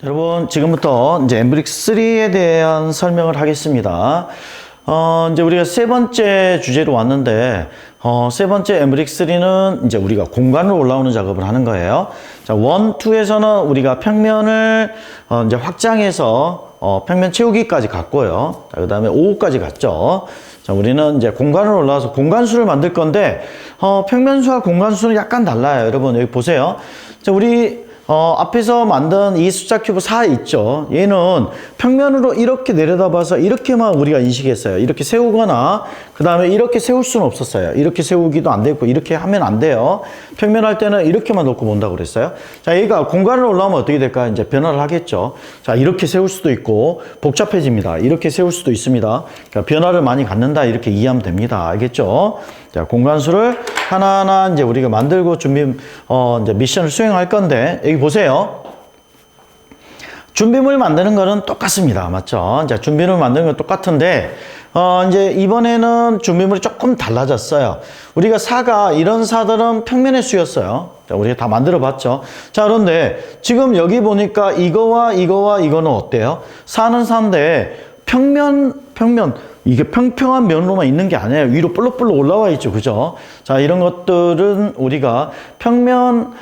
여러분, 지금부터 이제 엠브릭스 3에 대한 설명을 하겠습니다. 이제 우리가 세 번째 주제로 왔는데, 세 번째 엠브릭스 3는 이제 우리가 공간으로 올라오는 작업을 하는 거예요. 자, 1, 2에서는 우리가 평면을 이제 확장해서 평면 채우기까지 갔고요. 그 다음에 5까지 갔죠. 자, 우리는 이제 공간으로 올라와서 공간수를 만들 건데, 평면수와 공간수는 약간 달라요. 여러분, 여기 보세요. 자, 우리 앞에서 만든 이 숫자 큐브 4 있죠. 얘는 평면으로 이렇게 내려다봐서 이렇게만 우리가 인식했어요. 이렇게 세우거나 그 다음에 이렇게 세울 수는 없었어요. 이렇게 세우기도 안 되고 이렇게 하면 안 돼요. 평면 할 때는 이렇게만 놓고 본다고 그랬어요. 자, 얘가 공간으로 올라오면 어떻게 될까? 이제 변화를 하겠죠. 자, 이렇게 세울 수도 있고 복잡해집니다. 이렇게 세울 수도 있습니다. 그러니까 변화를 많이 갖는다 이렇게 이해하면 됩니다. 알겠죠? 자, 공간수를 하나하나 이제 우리가 만들고 이제 미션을 수행할 건데, 여기 보세요. 준비물 만드는 거는 똑같습니다. 맞죠? 자, 준비물 만드는 건 똑같은데, 이제 이번에는 준비물이 조금 달라졌어요. 우리가 사가, 이런 사들은 평면의 수였어요. 자, 우리가 다 만들어 봤죠. 자, 그런데 지금 여기 보니까 이거와 이거는 어때요? 사는 사인데, 평면, 이게 평평한 면으로만 있는 게 아니에요. 위로 볼록볼록 올라와 있죠. 그죠? 자, 이런 것들은 우리가 평면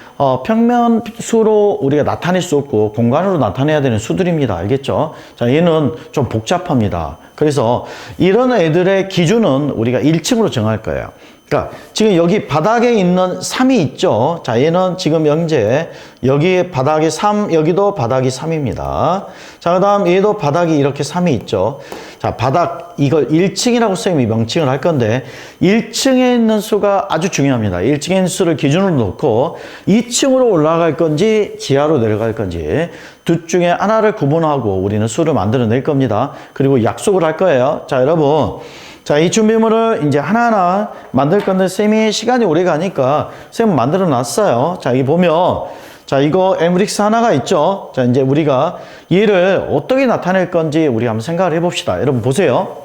수로 우리가 나타낼 수 없고 공간으로 나타내야 되는 수들입니다. 알겠죠? 자, 얘는 좀 복잡합니다. 그래서 이런 애들의 기준은 우리가 1층으로 정할 거예요. 그러니까 지금 여기 바닥에 있는 3이 있죠. 자, 얘는 지금 영재, 여기 바닥에 3, 여기도 바닥이 3입니다. 자, 그 다음 얘도 바닥이 이렇게 3이 있죠. 자, 바닥, 이걸 1층이라고 선생님이 명칭을 할 건데 1층에 있는 수가 아주 중요합니다. 1층에 있는 수를 기준으로 놓고 2층으로 올라갈 건지 지하로 내려갈 건지 둘 중에 하나를 구분하고 우리는 수를 만들어낼 겁니다. 그리고 약속을 할 거예요. 자, 여러분. 자, 이 준비물을 이제 하나하나 만들 건데 쌤이 시간이 오래 가니까 쌤은 만들어 놨어요. 자, 여기 보면 자, 이거 엠브릭스 하나가 있죠. 자, 이제 우리가 얘를 어떻게 나타낼 건지 우리 한번 생각을 해봅시다. 여러분 보세요.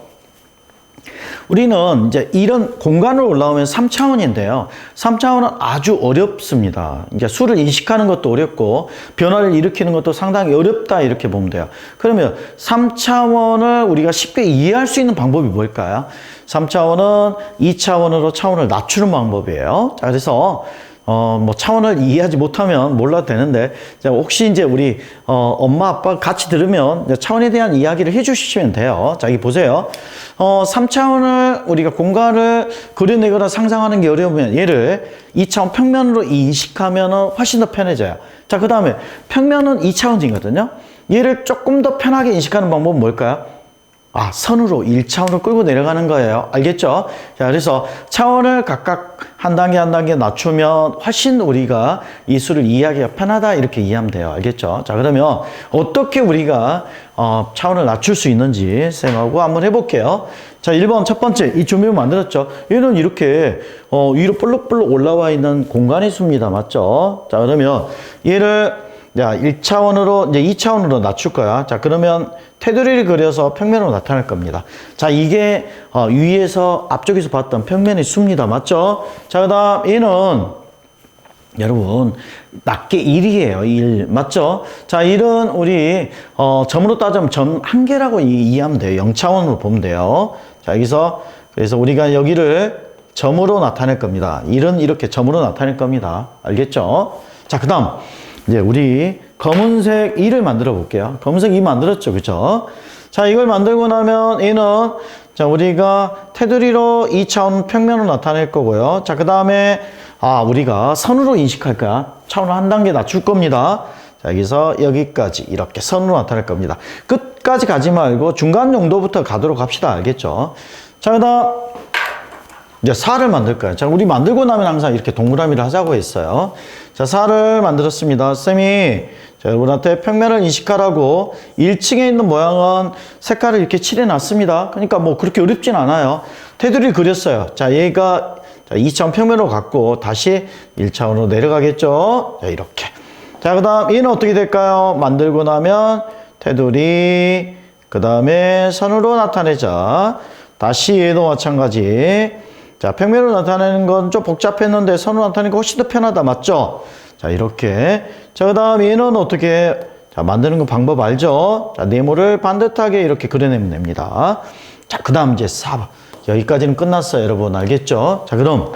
우리는 이제 이런 공간으로 올라오면 3차원인데요. 3차원은 아주 어렵습니다. 이제 수를 인식하는 것도 어렵고 변화를 일으키는 것도 상당히 어렵다 이렇게 보면 돼요. 그러면 3차원을 우리가 쉽게 이해할 수 있는 방법이 뭘까요? 3차원은 2차원으로 차원을 낮추는 방법이에요. 자, 그래서 뭐 차원을 이해하지 못하면 몰라도 되는데, 자, 혹시 이제 우리 엄마 아빠 같이 들으면 차원에 대한 이야기를 해주시면 돼요. 자, 여기 보세요. 3차원을 우리가 공간을 그려내거나 상상하는 게 어려우면 얘를 2차원 평면으로 인식하면 훨씬 더 편해져요. 자, 그 다음에 평면은 2차원이거든요. 얘를 조금 더 편하게 인식하는 방법은 뭘까요? 선으로 1차원으로 끌고 내려가는 거예요. 알겠죠? 자, 그래서 차원을 각각 한 단계 한 단계 낮추면 훨씬 우리가 이 수를 이해하기가 편하다 이렇게 이해하면 돼요. 알겠죠? 자, 그러면 어떻게 우리가 차원을 낮출 수 있는지 쌤하고 한번 해볼게요. 자, 1번 첫 번째 이 준비물 만들었죠? 얘는 이렇게 위로 볼록볼록 올라와 있는 공간의 수입니다. 맞죠? 자, 그러면 얘를 자, 1차원으로, 이제 2차원으로 낮출 거야. 자, 그러면 테두리를 그려서 평면으로 나타날 겁니다. 자, 이게 위에서, 앞쪽에서 봤던 평면의 수입니다. 맞죠? 자, 그 다음, 얘는, 여러분, 낮게 1이에요. 1. 맞죠? 자, 1은 우리, 점으로 따지면 점 한 개라고 이해하면 돼요. 0차원으로 보면 돼요. 자, 여기서, 그래서 우리가 여기를 점으로 나타낼 겁니다. 1은 이렇게 점으로 나타낼 겁니다. 알겠죠? 자, 그 다음. 이제 우리 검은색 2를 만들어 볼게요. 검은색 2 만들었죠. 그죠? 자, 이걸 만들고 나면 얘는 자, 우리가 테두리로 2차원 평면으로 나타낼 거고요. 자, 그 다음에 우리가 선으로 인식할 거야. 차원을 한 단계 낮출 겁니다. 자, 여기서 여기까지 이렇게 선으로 나타낼 겁니다. 끝까지 가지 말고 중간 정도부터 가도록 합시다. 알겠죠? 자, 그 다음 이제 4를 만들 거예요. 자, 우리 만들고 나면 항상 이렇게 동그라미를 하자고 했어요. 자, 4를 만들었습니다. 쌤이 자, 여러분한테 평면을 인식하라고 1층에 있는 모양은 색깔을 이렇게 칠해놨습니다. 그러니까 뭐 그렇게 어렵진 않아요. 테두리를 그렸어요. 자, 얘가 2차원 평면으로 갔고 다시 1차원으로 내려가겠죠. 자, 이렇게. 자, 그 다음 얘는 어떻게 될까요? 만들고 나면 테두리 그 다음에 선으로 나타내자. 다시 얘도 마찬가지. 자, 평면으로 나타내는 건 좀 복잡했는데 선으로 나타내는 거 훨씬 더 편하다. 맞죠? 자, 이렇게. 자, 그 다음 얘는 어떻게 자, 만드는 거 방법 알죠? 자, 네모를 반듯하게 이렇게 그려내면 됩니다. 자, 그 다음 이제 4번. 여기까지는 끝났어요. 여러분, 알겠죠? 자, 그럼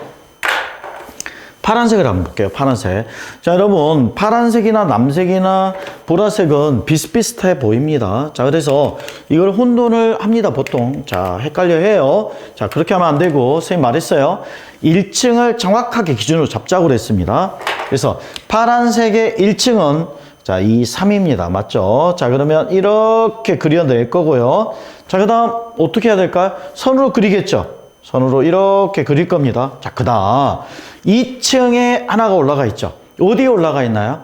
파란색을 한번 볼게요. 파란색. 자, 여러분, 파란색이나 남색이나 보라색은 비슷비슷해 보입니다. 자, 그래서 이걸 혼돈을 합니다, 보통. 자, 헷갈려 해요. 자, 그렇게 하면 안 되고, 선생님 말했어요. 1층을 정확하게 기준으로 잡자고 그랬습니다. 그래서 파란색의 1층은 자, 2, 3입니다. 맞죠? 자, 그러면 이렇게 그려낼 거고요. 자, 그 다음 어떻게 해야 될까요? 선으로 그리겠죠? 선으로 이렇게 그릴 겁니다. 자, 그 다음 2층에 하나가 올라가 있죠. 어디에 올라가 있나요?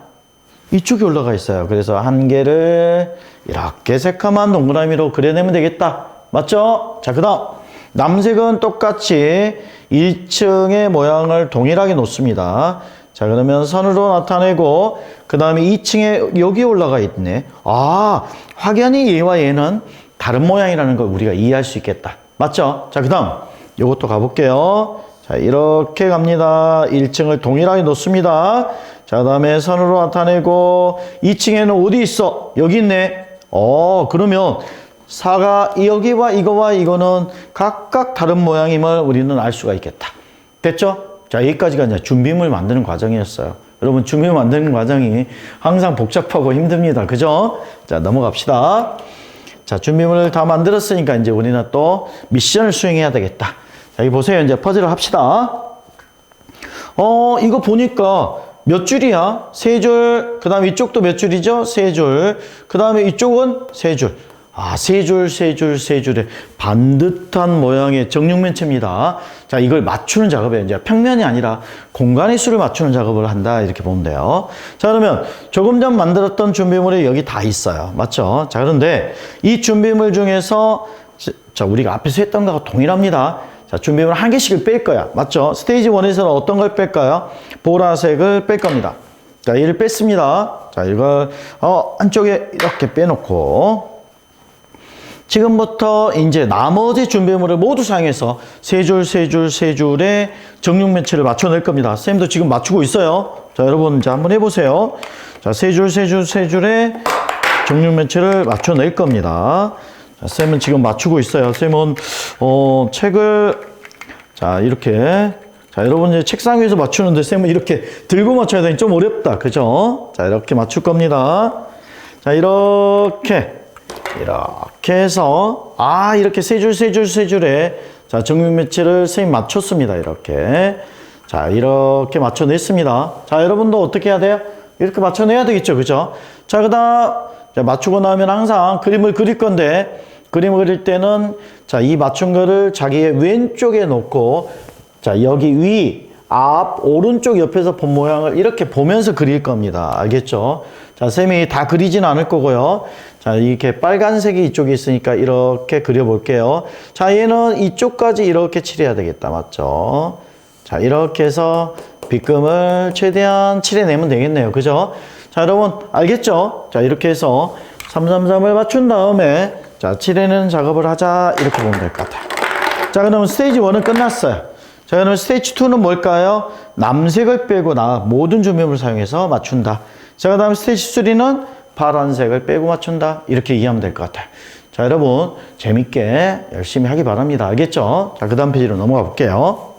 이쪽에 올라가 있어요. 그래서 한 개를 이렇게 새까만 동그라미로 그려내면 되겠다. 맞죠? 자, 그 다음 남색은 똑같이 1층의 모양을 동일하게 놓습니다. 자, 그러면 선으로 나타내고 그 다음에 2층에 여기 올라가 있네. 아, 확연히 얘와 얘는 다른 모양이라는 걸 우리가 이해할 수 있겠다. 맞죠? 자, 그 다음 요것도 가볼게요. 자, 이렇게 갑니다. 1층을 동일하게 놓습니다. 자, 그 다음에 선으로 나타내고 2층에는 어디 있어? 여기 있네. 그러면 4가 여기와 이거와 이거는 각각 다른 모양임을 우리는 알 수가 있겠다. 됐죠? 자, 여기까지가 이제 준비물 만드는 과정이었어요. 여러분, 준비물 만드는 과정이 항상 복잡하고 힘듭니다. 그죠? 자, 넘어갑시다. 자, 준비물을 다 만들었으니까 이제 우리는 또 미션을 수행해야 되겠다. 자, 여기 보세요. 이제 퍼즐을 합시다. 이거 보니까 몇 줄이야? 3줄. 그 다음에 이쪽도 몇 줄이죠? 3줄. 그 다음에 이쪽은 3줄. 아, 3줄, 3줄, 3줄의 반듯한 모양의 정육면체입니다. 자, 이걸 맞추는 작업이에요. 이제 평면이 아니라 공간의 수를 맞추는 작업을 한다. 이렇게 보면 돼요. 자, 그러면 조금 전 만들었던 준비물이 여기 다 있어요. 맞죠? 자, 그런데 이 준비물 중에서 자, 우리가 앞에서 했던 거하고 동일합니다. 자, 준비물 한 개씩을 뺄 거야. 맞죠? 스테이지 1에서는 어떤 걸 뺄까요? 보라색을 뺄 겁니다. 자, 얘를 뺐습니다. 자, 이걸 한쪽에 이렇게 빼놓고 지금부터 이제 나머지 준비물을 모두 사용해서 3줄, 3줄, 3줄의 정육면체를 맞춰낼 겁니다. 쌤도 지금 맞추고 있어요. 자, 여러분 이제 한번 해보세요. 자, 3줄, 3줄, 3줄의 정육면체를 맞춰낼 겁니다. 자, 쌤은 지금 맞추고 있어요. 쌤은 책을 자, 이렇게 자, 여러분 이제 책상 위에서 맞추는데 쌤은 이렇게 들고 맞춰야 되니 좀 어렵다. 그죠? 자, 이렇게 맞출 겁니다. 자, 이렇게 해서 이렇게 3줄, 3줄, 3줄에 자, 정육면체를 선생님 맞췄습니다. 이렇게. 자, 이렇게 맞춰냈습니다. 자, 여러분도 어떻게 해야 돼요? 이렇게 맞춰내야 되겠죠. 그죠? 자, 그 다음 맞추고 나면 항상 그림을 그릴 건데 그림을 그릴 때는 자, 이 맞춘 거를 자기의 왼쪽에 놓고 자, 여기 위, 앞, 오른쪽 옆에서 본 모양을 이렇게 보면서 그릴 겁니다. 알겠죠? 자, 쌤이 다 그리진 않을 거고요. 자, 이렇게 빨간색이 이쪽에 있으니까 이렇게 그려볼게요. 자, 얘는 이쪽까지 이렇게 칠해야 되겠다. 맞죠? 자, 이렇게 해서 빗금을 최대한 칠해내면 되겠네요. 그죠? 자, 여러분, 알겠죠? 자, 이렇게 해서 333을 맞춘 다음에 자, 칠해내는 작업을 하자. 이렇게 보면 될 것 같아요. 자, 그러면 스테이지 1은 끝났어요. 자, 그러면 스테이지 2는 뭘까요? 남색을 빼고 모든 준비물을 사용해서 맞춘다. 자, 그 다음 스테이지 3는 파란색을 빼고 맞춘다. 이렇게 이해하면 될 것 같아요. 자, 여러분 재밌게 열심히 하기 바랍니다. 알겠죠? 자, 그 다음 페이지로 넘어가 볼게요.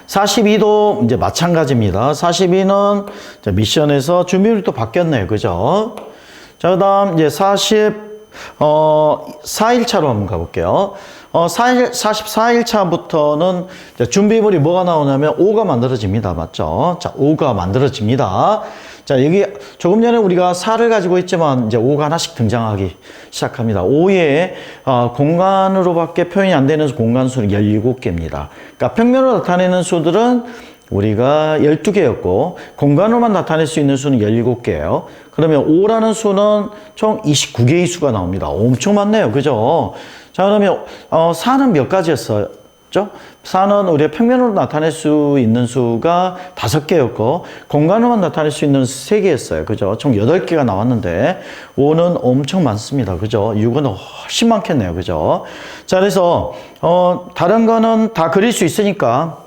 42도 이제 마찬가지입니다. 42는 미션에서 준비물이 또 바뀌었네요. 그죠? 자, 그 다음 이제 44일차로 한번 가볼게요. 44일차부터는 준비물이 뭐가 나오냐면 5가 만들어집니다. 맞죠? 자, 5가 만들어집니다. 자, 여기 조금 전에 우리가 4를 가지고 있지만 이제 5가 하나씩 등장하기 시작합니다. 5의 공간으로밖에 표현이 안 되는 공간수는 17개입니다. 그러니까 평면으로 나타내는 수들은 우리가 12개였고 공간으로만 나타낼 수 있는 수는 17개예요. 그러면 5라는 수는 총 29개의 수가 나옵니다. 엄청 많네요. 그죠? 자, 그러면 4는 몇 가지였어요? 4는 우리가 평면으로 나타낼 수 있는 수가 5개였고 공간으로만 나타낼 수 있는 3개였어요. 그죠? 총 8개가 나왔는데 5는 엄청 많습니다. 그죠? 6은 훨씬 많겠네요. 그죠? 자, 그래서 다른 거는 다 그릴 수 있으니까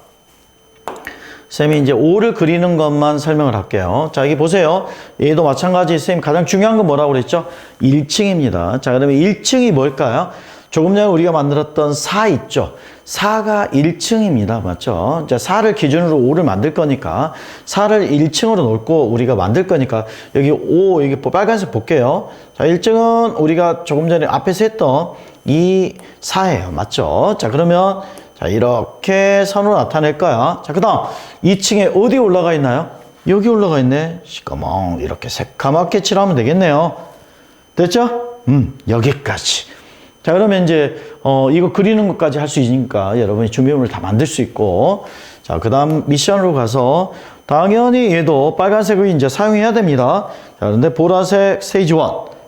쌤이 이제 5를 그리는 것만 설명을 할게요. 자, 여기 보세요. 얘도 마찬가지. 쌤 가장 중요한 건 뭐라고 그랬죠? 1층입니다. 자, 그러면 1층이 뭘까요? 조금 전에 우리가 만들었던 4 있죠? 4가 1층입니다. 맞죠? 자, 4를 기준으로 5를 만들 거니까 4를 1층으로 놓고 우리가 만들 거니까 여기 5, 여기 빨간색 볼게요. 자, 1층은 우리가 조금 전에 앞에서 했던 이 4예요. 맞죠? 자, 그러면 자, 이렇게 선으로 나타낼 거야. 자, 그 다음 2층에 어디 올라가 있나요? 여기 올라가 있네. 시꺼멍 이렇게 새까맣게 칠하면 되겠네요. 됐죠? 여기까지. 자, 그러면 이제 이거 그리는 것까지 할 수 있으니까 여러분이 준비물을 다 만들 수 있고, 자, 그 다음 미션으로 가서 당연히 얘도 빨간색을 이제 사용해야 됩니다. 자, 그런데 보라색 스테이지 1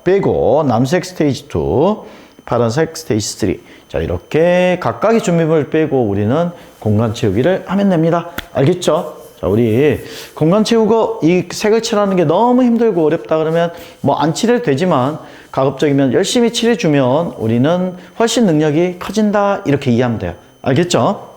빼고 남색 스테이지 2, 파란색 스테이지 3. 자, 이렇게 각각의 준비물을 빼고 우리는 공간 채우기를 하면 됩니다. 알겠죠? 자, 우리 공간 채우고 이 색을 칠하는 게 너무 힘들고 어렵다 그러면 뭐 안 칠해도 되지만 가급적이면 열심히 칠해주면 우리는 훨씬 능력이 커진다 이렇게 이해하면 돼요. 알겠죠?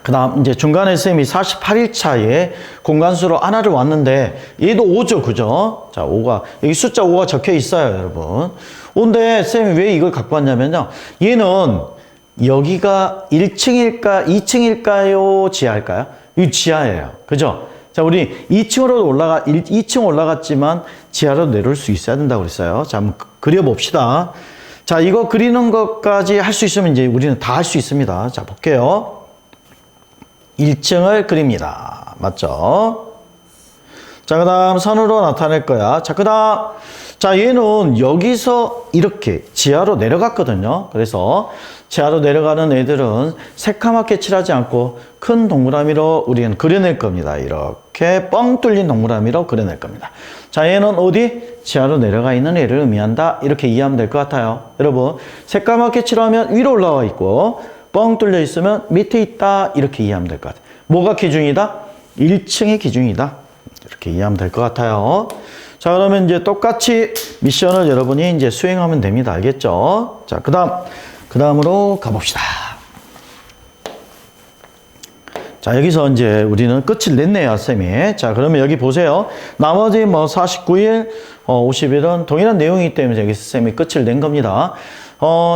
그 다음 이제 중간에 쌤이 48일차에 공간수로 하나를 왔는데 얘도 5죠. 그죠? 자, 5가 여기 숫자 5가 적혀 있어요. 여러분. 5인데 쌤이 왜 이걸 갖고 왔냐면요. 얘는 여기가 1층일까 2층일까요? 지하일까요? 이 지하예요. 그죠? 자, 우리 2층으로 2층 올라갔지만 지하로 내려올 수 있어야 된다고 그랬어요. 자, 한번 그려봅시다. 자, 이거 그리는 것까지 할 수 있으면 이제 우리는 다 할 수 있습니다. 자, 볼게요. 1층을 그립니다. 맞죠? 자, 그 다음 선으로 나타낼 거야. 자, 그 다음, 자, 얘는 여기서 이렇게 지하로 내려갔거든요. 그래서 지하로 내려가는 애들은 새카맣게 칠하지 않고 큰 동그라미로 우리는 그려낼 겁니다. 이렇게 뻥 뚫린 동그라미로 그려낼 겁니다. 자, 얘는 어디? 지하로 내려가 있는 애를 의미한다. 이렇게 이해하면 될 것 같아요. 여러분, 새까맣게 칠하면 위로 올라와 있고 뻥 뚫려 있으면 밑에 있다. 이렇게 이해하면 될 것 같아요. 뭐가 기준이다? 1층이 기준이다. 이렇게 이해하면 될 것 같아요. 자, 그러면 이제 똑같이 미션을 여러분이 이제 수행하면 됩니다. 알겠죠? 자, 그 다음으로 가봅시다. 자, 여기서 이제 우리는 끝을 냈네요, 쌤이. 자, 그러면 여기 보세요. 나머지 뭐 49일, 50일은 동일한 내용이기 때문에 여기서 쌤이 끝을 낸 겁니다.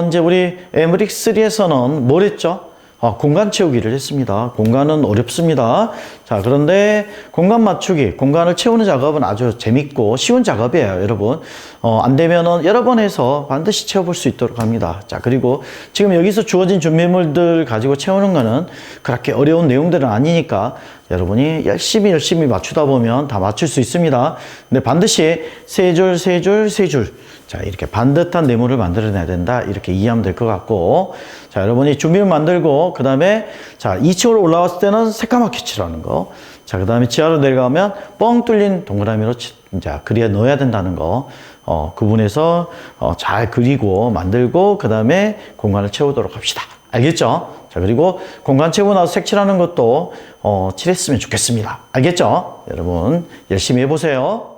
이제 우리 에머릭 3에서는 뭘 했죠? 공간 채우기를 했습니다. 공간은 어렵습니다. 자, 그런데 공간 맞추기, 공간을 채우는 작업은 아주 재밌고 쉬운 작업이에요, 여러분. 안 되면은 여러 번 해서 반드시 채워볼 수 있도록 합니다. 자, 그리고 지금 여기서 주어진 준비물들 가지고 채우는 거는 그렇게 어려운 내용들은 아니니까 여러분이 열심히 맞추다 보면 다 맞출 수 있습니다. 근데 반드시 세 줄, 세 줄, 세 줄. 자, 이렇게 반듯한 네모를 만들어내야 된다. 이렇게 이해하면 될 것 같고. 자, 여러분이 준비물 만들고, 그 다음에, 자, 2층으로 올라왔을 때는 새까맣게 칠하는 거. 자, 그 다음에 지하로 내려가면 뻥 뚫린 동그라미로 이제 그려 넣어야 된다는 거. 구분해서, 잘 그리고 만들고, 그 다음에 공간을 채우도록 합시다. 알겠죠? 자, 그리고 공간 채우고 나서 색칠하는 것도, 칠했으면 좋겠습니다. 알겠죠? 여러분, 열심히 해보세요.